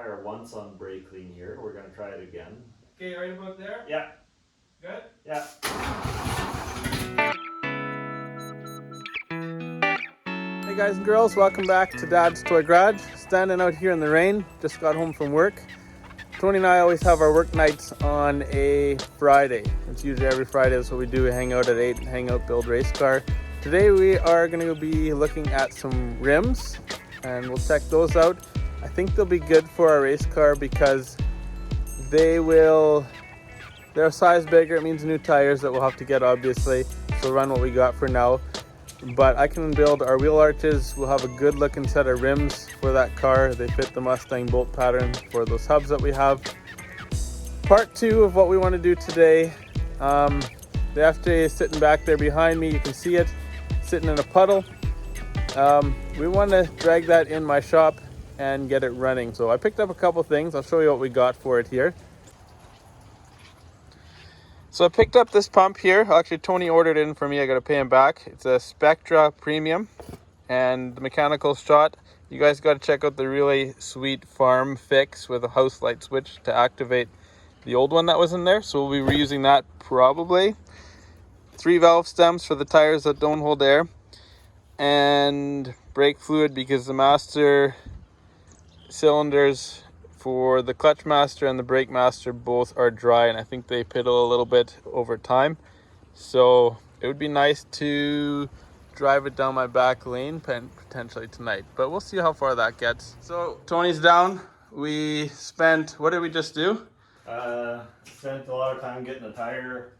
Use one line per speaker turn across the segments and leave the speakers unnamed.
fire once on brake clean here. We're going to try it again.
Okay, right about there?
Yeah.
Good?
Yeah.
Hey guys and girls, welcome back to Dad's Toy Garage. Standing out here in the rain, just got home from work. Tony and I always have our work nights on a Friday. It's usually every Friday, that's what we do. We hang out at 8, hang out, build race car. Today we are going to be looking at some rims and we'll check those out. I think they'll be good for our race car because they're a size bigger. It means new tires that we'll have to get, obviously. So run what we got for now. But I can build our wheel arches. We'll have a good looking set of rims for that car. They fit the Mustang bolt pattern for those hubs that we have. Part 2 of what we want to do today. The FJ is sitting back there behind me. You can see it sitting in a puddle. We want to drag that in my shop and get it running. So I picked up a couple things. I'll show you what we got for it here. So I picked up this pump here. Actually, Tony ordered it in for me. I got to pay him back. It's a Spectra Premium and the mechanical shot. You guys got to check out the really sweet farm fix with a house light switch to activate the old one that was in there. So we'll be reusing that probably. 3 valve stems for the tires that don't hold air. And brake fluid because the master cylinders for the clutch master and the brake master both are dry, and I think they piddle a little bit over time. So it would be nice to drive it down my back lane potentially tonight, but we'll see how far that gets. So Tony's down. We spent, what did we just do?
Spent a lot of time getting the tire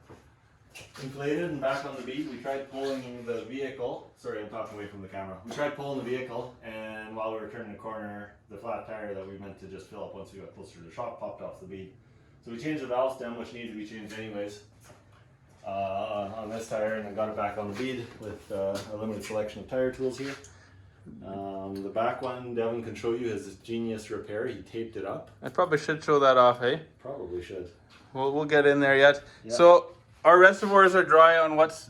inflated and back on the bead. We tried pulling the vehicle. Sorry, I'm talking away from the camera. We tried pulling the vehicle, and while we were turning the corner, the flat tire that we meant to just fill up once we got closer to the shop popped off the bead. So we changed the valve stem, which needed to be changed anyways, on this tire, and I got it back on the bead with a limited selection of tire tools here. The back one, Devin can show you his genius repair. He taped it up.
I probably should show that off, hey?
Probably should.
We'll get in there yet.
Yeah.
So our reservoirs are dry on what's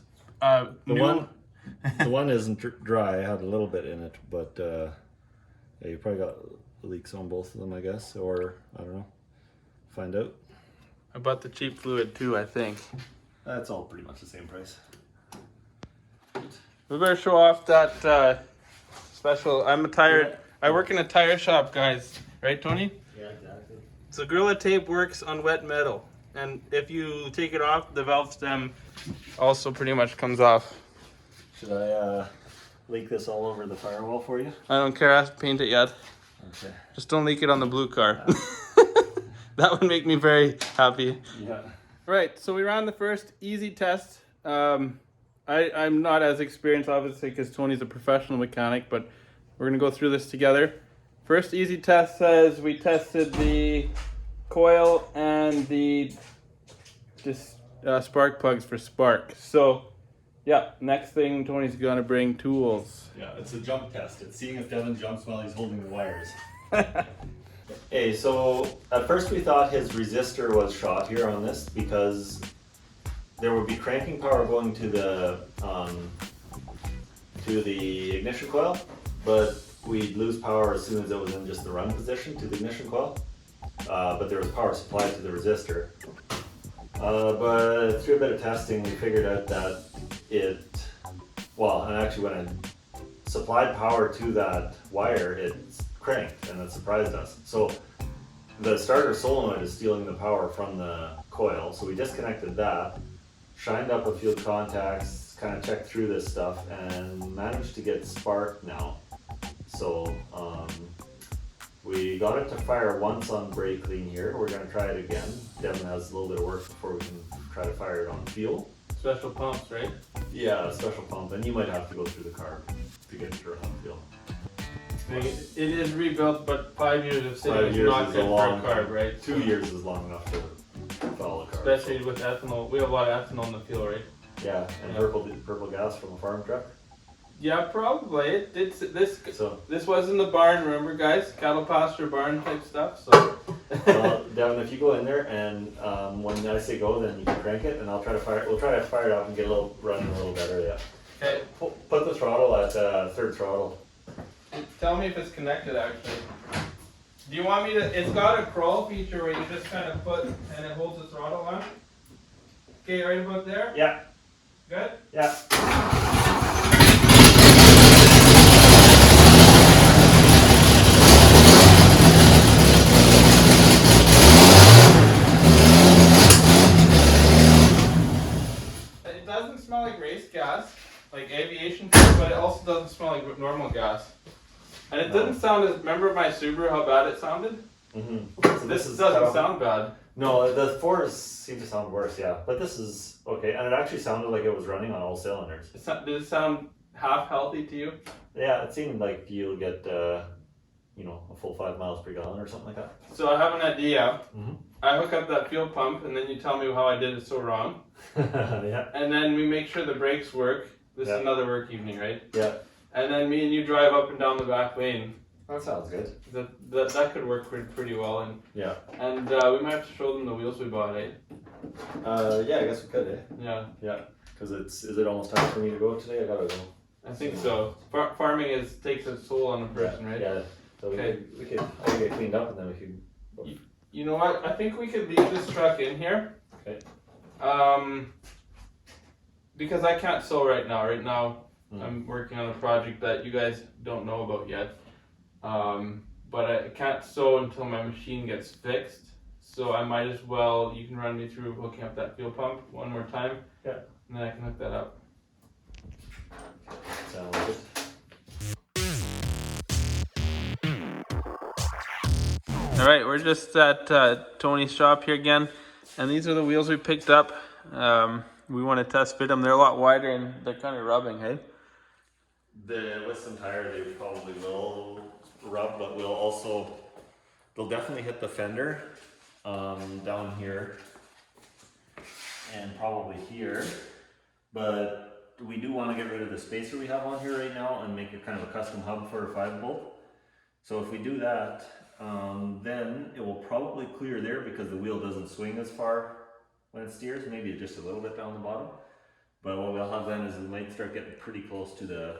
new.
The one isn't dry. I had a little bit in it, but yeah, you probably got leaks on both of them, I guess, or I don't know. Find out.
I bought the cheap fluid too, I think.
That's all pretty much the same price.
We better show off that special. I work in a tire shop, guys. Right, Tony?
Yeah, exactly.
So Gorilla Tape works on wet metal, and if you take it off, the valve stem also pretty much comes off.
Should I leak this all over the firewall for you?
I don't care. I have to paint it yet.
Okay.
Just don't leak it on the blue car. That would make me very happy.
Yeah.
Right, so we ran the first easy test. I'm not as experienced, obviously, because Tony's a professional mechanic, but we're going to go through this together. First easy test says we tested the coil and the spark plugs for spark. So, yeah, next thing, Tony's going to bring tools.
Yeah, it's a jump test. It's seeing if Devin jumps while he's holding the wires. Hey, so at first we thought his resistor was shot here on this because there would be cranking power going to the ignition coil, but we'd lose power as soon as it was in just the run position to the ignition coil. But there was power supplied to the resistor. But through a bit of testing, we figured out that and actually when I supplied power to that wire, it cranked, and it surprised us. So the starter solenoid is stealing the power from the coil, so we disconnected that, shined up a few contacts, kind of checked through this stuff, and managed to get spark now. So we got it to fire once on brake clean here. We're going to try it again. Devin has a little bit of work before we can try to fire it on fuel.
Special pumps, right?
Yeah, a special pump, and you might have to go through the car to get it to run on fuel.
It is rebuilt, but 5 years of sitting
5
is
years
not
is
good
a
for
long
a carb, right?
2 years is long enough to follow a car.
Especially with ethanol. We have a lot of ethanol in the fuel, right?
Yeah, and
Yeah.
purple gas from a farm truck.
Yeah, probably. This
So,
was in the barn, remember, guys? Cattle pasture barn type stuff. So.
Devin, if you go in there and when I say go, then you can crank it, and I'll try to fire it. We'll try to fire it up and get running a little better. Yeah.
Okay.
Put the throttle at third throttle.
Tell me if it's connected, actually.
Do you want me to? It's got a crawl feature where you just kind of put and it holds the throttle on. Okay, right about there?
Yeah.
Good?
Yeah.
It doesn't smell like race gas, like aviation fuel, but it also doesn't smell like normal gas. And it didn't sound as, remember my Subaru, how bad it sounded?
Mm-hmm. So
This doesn't sound bad.
No, the fours seem to sound worse, yeah. But this is okay, and it actually sounded like it was running on all cylinders.
Did it sound half healthy to you?
Yeah, it seemed like you'll get, you know, a full 5 miles per gallon or something like that.
So I have an idea.
Mm-hmm.
I hook up that fuel pump, and then you tell me how I did it so wrong.
Yeah.
And then we make sure the brakes work. This is another work evening, right?
Yeah.
And then me and you drive up and down the back lane.
That sounds good.
That could work pretty well, and
Yeah.
and we might have to show them the wheels we bought, eh?
Yeah, I guess we could, eh?
Yeah.
Yeah. Because is it almost time for me to go today? I gotta go.
I think so. Farming takes a toll on a person, right?
Yeah. So
Okay.
we could I'll get cleaned up and then we could go.
You know what? I think we could leave this truck in here.
Okay.
Because I can't sew right now. Right now, I'm working on a project that you guys don't know about yet. But I can't sew until my machine gets fixed. So I might as well, you can run me through hooking up that fuel pump one more time.
Yeah.
And then I can hook that up.
Sounds good.
All right, we're just at Tony's shop here again, and these are the wheels we picked up. We want to test fit them. They're a lot wider and they're kind of rubbing, hey?
With some tire, they probably will rub, but they'll definitely hit the fender down here and probably here. But we do want to get rid of the spacer we have on here right now and make it kind of a custom hub for a 5-bolt. So if we do that, then it will probably clear there because the wheel doesn't swing as far when it steers, maybe just a little bit down the bottom. But what we'll have then is we might start getting pretty close to the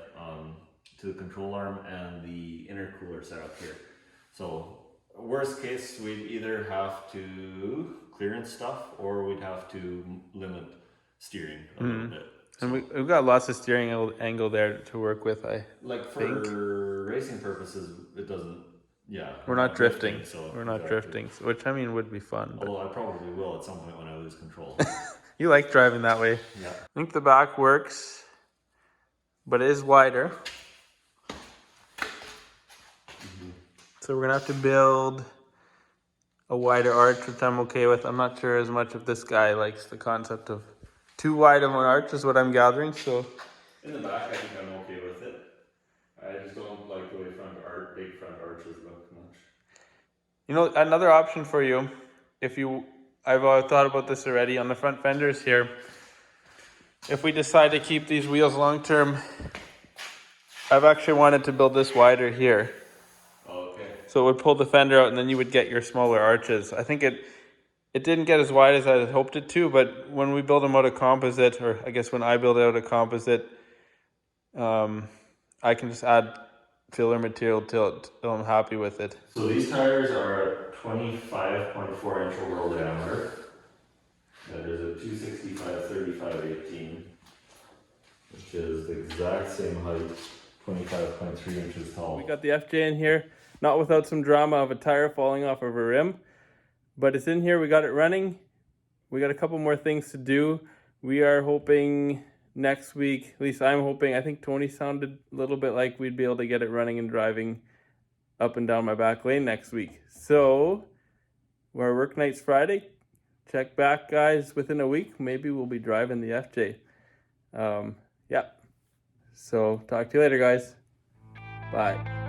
control arm and the intercooler setup here. So worst case, we'd either have to clearance stuff or we'd have to limit steering a little bit.
And we've got lots of steering angle there to work with, I
Like for
think.
racing purposes, it doesn't. Yeah,
We're not drifting.
so
We're not drifting, which I mean would be fun. But
although I probably will at some point when I lose control.
you like driving that way.
Yeah.
I think the back works, but it is wider. So we're gonna have to build a wider arch, which I'm okay with. I'm not sure as much if this guy likes the concept of too wide of an arch is what I'm gathering, so.
In the back, I think I'm okay with it. I just don't like the way big front arches look much.
You know, another option for you, I've thought about this already on the front fenders here. If we decide to keep these wheels long term, I've actually wanted to build this wider here.
Okay.
So it would pull the fender out and then you would get your smaller arches. I think it didn't get as wide as I had hoped it to, but when we build them out of composite, or I guess when I build it out of composite, I can just add filler material till I'm happy with it.
So these tires are 25.4 inch overall diameter. There's a 265/35/18, which is the exact same height, 25.3 inches tall.
We got the FJ in here, not without some drama of a tire falling off of a rim, but it's in here. We got it running. We got a couple more things to do. We are hoping next week, at least I'm hoping, I think Tony sounded a little bit like we'd be able to get it running and driving up and down my back lane next week. So, our work night's Friday. Check back, guys, within a week. Maybe we'll be driving the FJ. Yeah. So, talk to you later, guys. Bye.